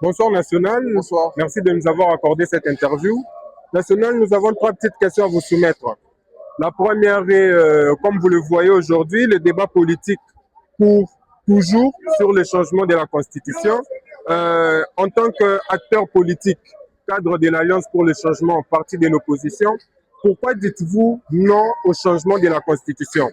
Bonsoir National. Bonsoir. Merci de nous avoir accordé cette interview. National, nous avons trois petites questions à vous soumettre. La première est, comme vous le voyez aujourd'hui, le débat politique court toujours sur le changement de la Constitution. En tant qu'acteur politique, cadre de l'Alliance pour le changement, parti de l'opposition, pourquoi dites-vous non au changement de la Constitution?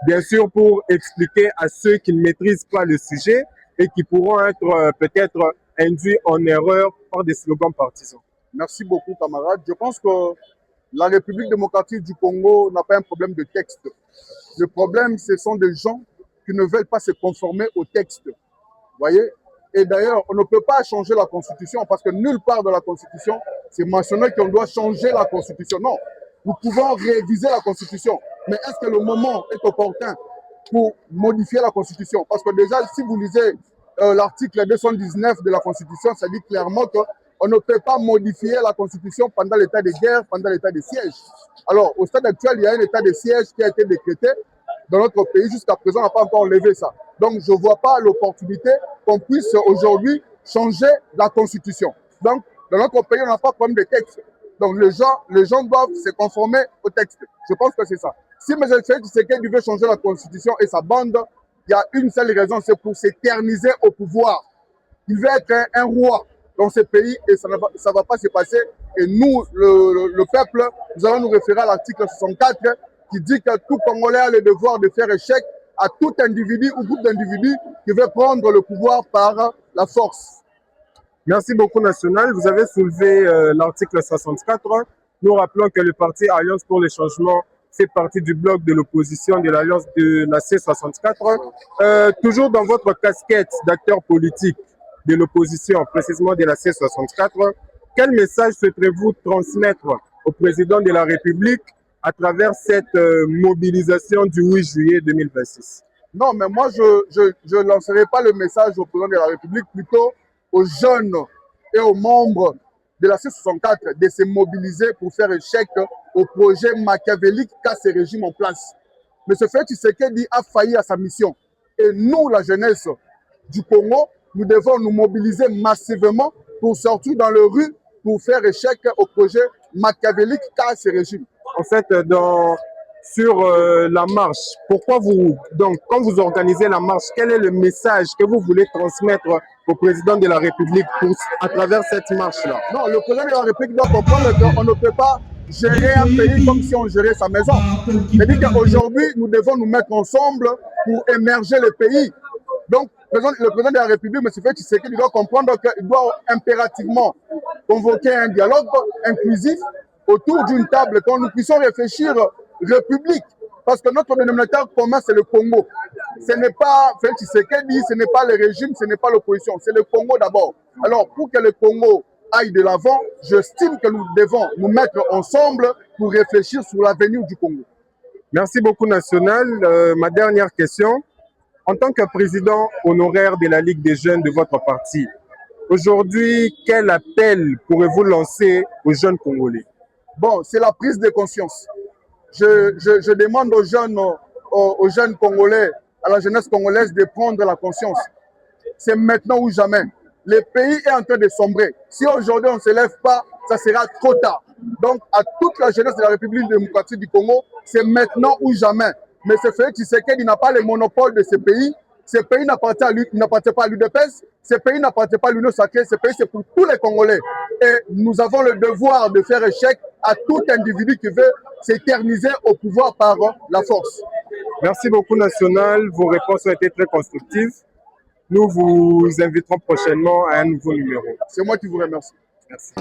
Bien sûr, pour expliquer à ceux qui ne maîtrisent pas le sujet et qui pourront être peut-être induits en erreur par des slogans partisans. Merci beaucoup, camarade. Je pense que la République démocratique du Congo n'a pas un problème de texte. Le problème, ce sont des gens qui ne veulent pas se conformer au texte. Vous voyez? Et d'ailleurs, on ne peut pas changer la Constitution parce que nulle part dans la Constitution, c'est mentionné qu'on doit changer la Constitution. Non, nous pouvons réviser la Constitution. Mais est-ce que le moment est opportun pour modifier la Constitution? Parce que déjà, si vous lisez l'article 219 de la Constitution, ça dit clairement qu'on ne peut pas modifier la Constitution pendant l'état de guerre, pendant l'état de siège. Alors, au stade actuel, il y a un état de siège qui a été décrété dans notre pays. Jusqu'à présent, on n'a pas encore levé ça. Donc, je ne vois pas l'opportunité qu'on puisse aujourd'hui changer la Constitution. Donc, dans notre pays, on n'a pas de problème de texte. Donc, les gens doivent se conformer au texte. Je pense que c'est ça. Si M. Tshisekedi veut changer la Constitution et sa bande, il y a une seule raison, c'est pour s'éterniser au pouvoir. Il veut être un roi dans ce pays et ça ne va pas se passer. Et nous, le peuple, nous allons nous référer à l'article 64 qui dit que tout Congolais a le devoir de faire échec à tout individu ou groupe d'individus qui veut prendre le pouvoir par la force. Merci beaucoup, National. Vous avez soulevé l'article 64. Nous rappelons que le parti Alliance pour le changement fait partie du bloc de l'opposition de l'Alliance de la C64. Toujours dans votre casquette d'acteur politique de l'opposition, précisément de la C64, quel message souhaiterez-vous transmettre au président de la République à travers cette mobilisation du 8 juillet 2026? Non, mais moi, je ne lancerai pas le message au président de la République, plutôt aux jeunes et aux membres de la C64 de se mobiliser pour faire échec au projet machiavélique qu'a ce régime en place. Mais ce fait, Tshisekedi a failli à sa mission. Et nous, la jeunesse du Congo, nous devons nous mobiliser massivement pour sortir dans les rues pour faire échec au projet machiavélique qu'a ce régime. En fait, sur la marche, pourquoi vous, donc, quand vous organisez la marche, quel est le message que vous voulez transmettre au président de la République à travers cette marche-là? Non, le président de la République doit comprendre qu'on ne peut pas gérer un pays comme si on gérait sa maison. C'est-à-dire qu'aujourd'hui, nous devons nous mettre ensemble pour émerger le pays. Donc, le président de la République, M. Tshisekedi, doit comprendre qu'il doit impérativement convoquer un dialogue inclusif autour d'une table, quand nous puissions réfléchir république. Parce que notre dénominateur commun, c'est le Congo. Ce n'est pas Félix Tshisekedi, ce n'est pas le régime, ce n'est pas l'opposition, c'est le Congo d'abord. Alors, pour que le Congo aille de l'avant, j'estime que nous devons nous mettre ensemble pour réfléchir sur l'avenir du Congo. Merci beaucoup, National. Ma dernière question. En tant que président honoraire de la Ligue des jeunes de votre parti, aujourd'hui, quel appel pourrez-vous lancer aux jeunes Congolais? Bon, c'est la prise de conscience. Je demande aux jeunes Congolais, à la jeunesse congolaise de prendre la conscience. C'est maintenant ou jamais. Le pays est en train de sombrer. Si aujourd'hui on ne se lève pas, ça sera trop tard. Donc, à toute la jeunesse de la République démocratique du Congo, c'est maintenant ou jamais. Mais ce fait qu'il n'a pas le monopole de ce pays. Ce pays n'appartient pas à l'UDPS. Ce pays n'appartient pas à l'Union sacrée. Ce pays, c'est pour tous les Congolais. Et nous avons le devoir de faire échec à tout individu qui veut s'éterniser au pouvoir par la force. Merci beaucoup, National. Vos réponses ont été très constructives. Nous vous inviterons prochainement à un nouveau numéro. C'est moi qui vous remercie. Merci.